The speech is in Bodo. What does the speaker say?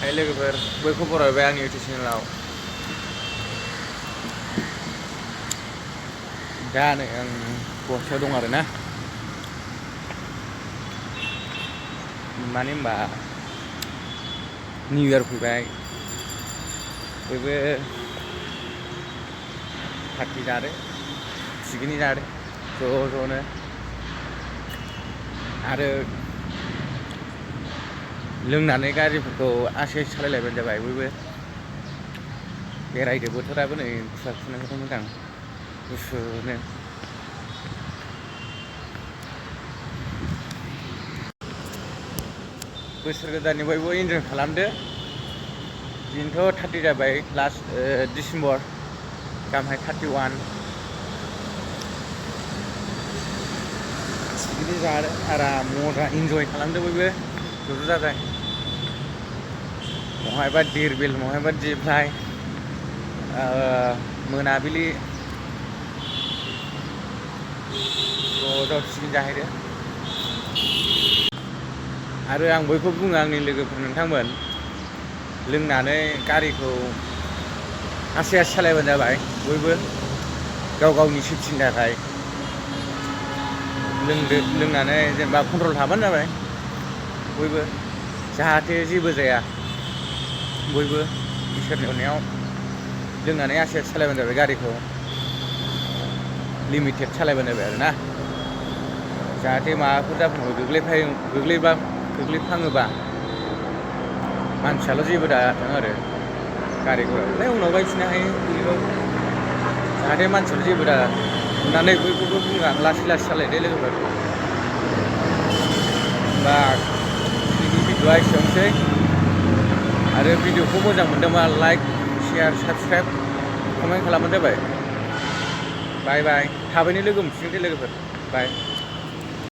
Hai लोगोफोर बयखौबो बरायबाय आंनि इउटिउब चेनेलाव दा नै आं गवाहाटियाव दं आरोना मानो होनबा निउ इयार फैबाय बयबो पार्टि जादो पिकनिक जादो ज'नो आरो लोंनानै गारिफोरखौ आसे सालायलायबानो जाबाय बयबो बेरायदो बोथोराबो नै खुवा खुनायखौथ' मोजां गुसुनो बोसोर गोदाननि बयबो इन्जय खालामदो दिनैथ' 30 जाबाय लास्ट डिसेम्बर गामहाय 31 पिकनिक जादो आराम मजा इन्जय खालामदो बयबो ज' जाजाय महायबा दिरबिल महायबा दिप्लाय मोनाबिलि ज' पिकनिक जाहैदो आरो आं बयखौ बुङो आंनि लोगोफोर नोंथांमोन लोंनानै गारिखौ आसे आसे सालायबानो जाबाय बयबो गाव गावनि सेफटिनि थाखाय लोंनानै जेनेबा कन्ट्रल थाबानो जाबाय बयबो जाहाथे जेबो जाया बयबो इसोरनि अननायाव लोंनानै आसे आसे सालायबानो जाबाय गारिखौ लिमिटेड सालायबानो जाबाय आरोना जाहाथे माबाफोर जाफ्लाङो गोग्लैफ्लाङोबा मानसियाल' जेबो दाथों आरो गारिखौ उनाव बायफिननो हायो जाहाथे मानसियाल' जेबो दा होननानै बयखौबो बुङो आं लासै लासै सालायदो लोगोफोर होमबा दिनैनि भिडिअ'आ एसेयावनोसै आरो भिडिअ'खौ मोजां मोनदोंबा लाइक शेयार साबस्क्राइब कमेन्ट खालामबानो जाबाय बाय बाय थाबैनो लोगो मोनफिनगोन दे लोगोफोर बाय